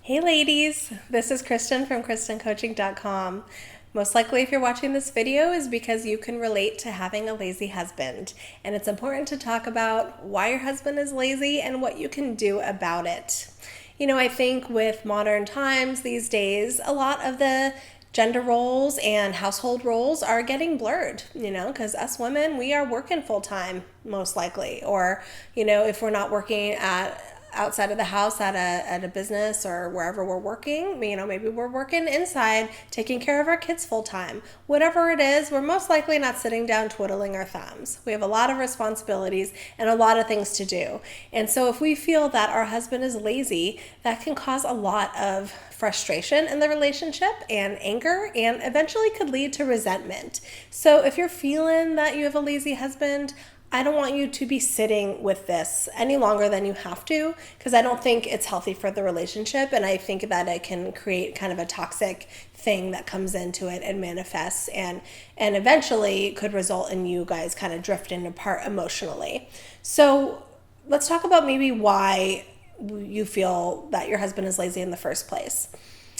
Hey ladies, this is Kristin from KristinCoaching.com. Most likely if you're watching this video is because you can relate to having a lazy husband. And it's important to talk about why your husband is lazy and what you can do about it. I think with modern times these days, a lot of the gender roles and household roles are getting blurred, because us women, we are working full time most likely. Or, if we're not working outside of the house at a business or wherever we're working, maybe we're working inside taking care of our kids full time. Whatever it is, we're most likely not sitting down twiddling our thumbs. We have a lot of responsibilities and a lot of things to do. And so if we feel that our husband is lazy, that can cause a lot of frustration in the relationship and anger, and eventually could lead to resentment. So if you're feeling that you have a lazy husband, I don't want you to be sitting with this any longer than you have to, because I don't think it's healthy for the relationship, and I think that it can create kind of a toxic thing that comes into it and manifests and eventually could result in you guys kind of drifting apart emotionally. So let's talk about maybe why you feel that your husband is lazy in the first place.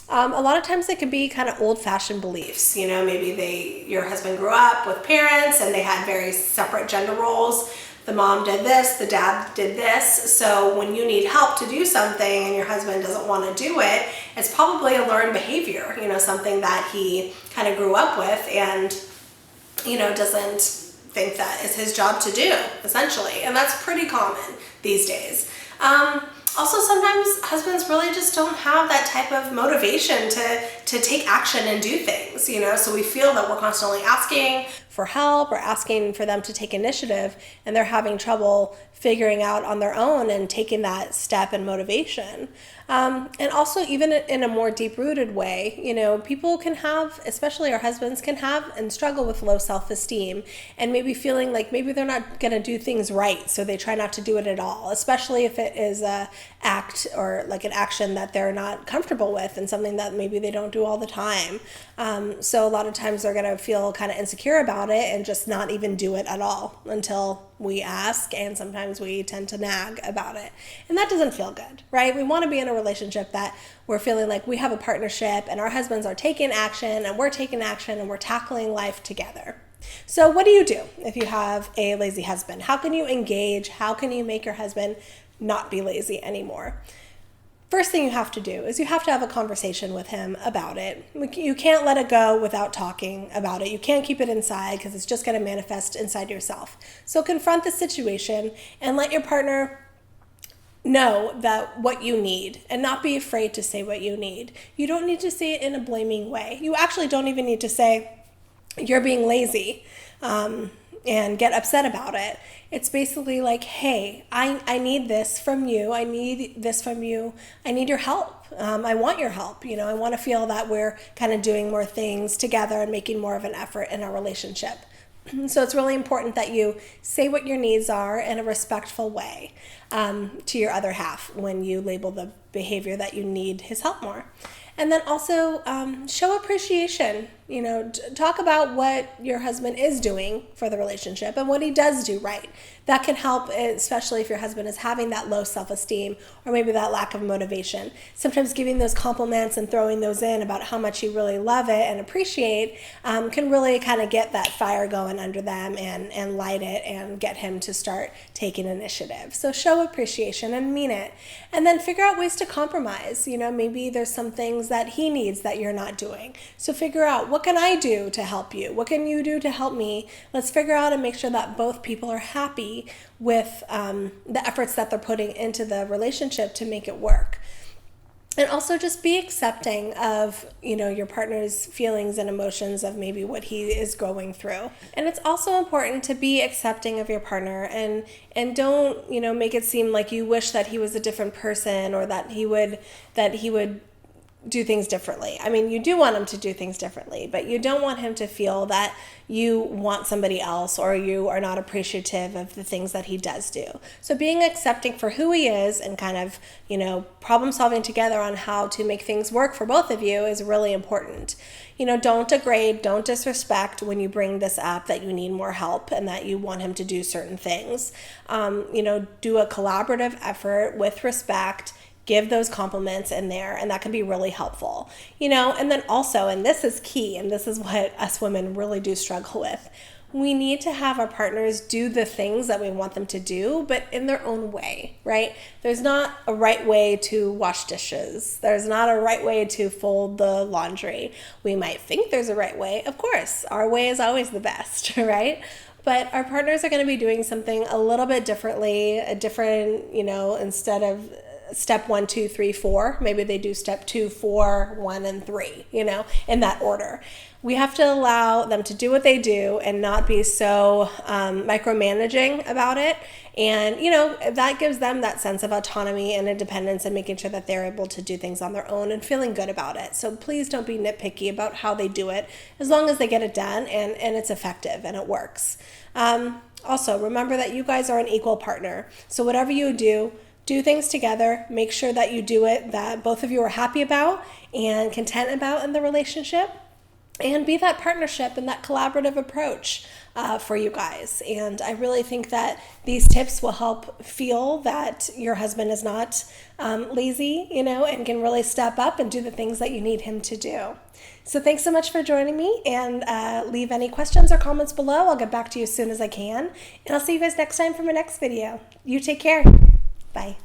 A lot of times it can be kind of old-fashioned beliefs. Maybe your husband grew up with parents and they had very separate gender roles. The mom did this, the dad did this. So when you need help to do something and your husband doesn't want to do it, it's probably a learned behavior, something that he kind of grew up with and, doesn't think that is his job to do, essentially. And that's pretty common these days. Also, sometimes husbands really just don't have that type of motivation to take action and do things, so we feel that we're constantly asking for help or asking for them to take initiative, and they're having trouble figuring out on their own and taking that step and motivation. And also, even in a more deep-rooted way, people can have, especially our husbands, can have and struggle with low self-esteem and maybe feeling like maybe they're not going to do things right, so they try not to do it at all, especially if it is a act or like an action that they're not comfortable with and something that maybe they don't do all the time. So a lot of times they're going to feel kind of insecure about it and just not even do it at all until we ask, and sometimes we tend to nag about it. And that doesn't feel good, right? We want to be in a relationship that we're feeling like we have a partnership and our husbands are taking action and we're taking action and we're tackling life together. So what do you do if you have a lazy husband? How can you engage? How can you make your husband not be lazy anymore? First thing you have to do is you have to have a conversation with him about it. You can't let it go without talking about it. You can't keep it inside because it's just going to manifest inside yourself. So confront the situation and let your partner know that what you need, and not be afraid to say what you need. You don't need to say it in a blaming way. You actually don't even need to say you're being lazy and get upset about it. It's basically like, hey, I need this from you. I need this from you. I need your help. I want your help. I want to feel that we're kind of doing more things together and making more of an effort in our relationship. So it's really important that you say what your needs are in a respectful way to your other half when you label the behavior that you need his help more. And then also show appreciation. Talk about what your husband is doing for the relationship and what he does do right. That can help, especially if your husband is having that low self-esteem or maybe that lack of motivation. Sometimes giving those compliments and throwing those in about how much you really love it and appreciate can really kind of get that fire going under them and light it and get him to start taking initiative. So show appreciation and mean it. And then figure out ways to compromise. Maybe there's some things that he needs that you're not doing. So figure out, what can I do to help you? What can you do to help me? Let's figure out and make sure that both people are happy with the efforts that they're putting into the relationship to make it work. And also just be accepting of, your partner's feelings and emotions of maybe what he is going through. And it's also important to be accepting of your partner and don't, make it seem like you wish that he was a different person or that he would do things differently. I mean, you do want him to do things differently, but you don't want him to feel that you want somebody else or you are not appreciative of the things that he does do. So being accepting for who he is and kind of, problem solving together on how to make things work for both of you is really important. Don't degrade, don't disrespect when you bring this up that you need more help and that you want him to do certain things. Do a collaborative effort with respect. give those compliments in there, and that can be really helpful, and then also, and this is key, and this is what us women really do struggle with, we need to have our partners do the things that we want them to do, but in their own way, right? There's not a right way to wash dishes. There's not a right way to fold the laundry. We might think there's a right way. Of course, our way is always the best, right? But our partners are going to be doing something a little bit differently, a different, instead of step 1, 2, 3, 4, maybe they do step 2, 4, 1, and 3, in that order. We have to allow them to do what they do and not be so micromanaging about it. And, that gives them that sense of autonomy and independence and making sure that they're able to do things on their own and feeling good about it. So please don't be nitpicky about how they do it, as long as they get it done and it's effective and it works. Also, remember that you guys are an equal partner. So whatever you do things together. Make sure that you do it that both of you are happy about and content about in the relationship. And be that partnership and that collaborative approach for you guys. And I really think that these tips will help feel that your husband is not lazy, and can really step up and do the things that you need him to do. So thanks so much for joining me, and leave any questions or comments below. I'll get back to you as soon as I can. And I'll see you guys next time for my next video. You take care. Bye.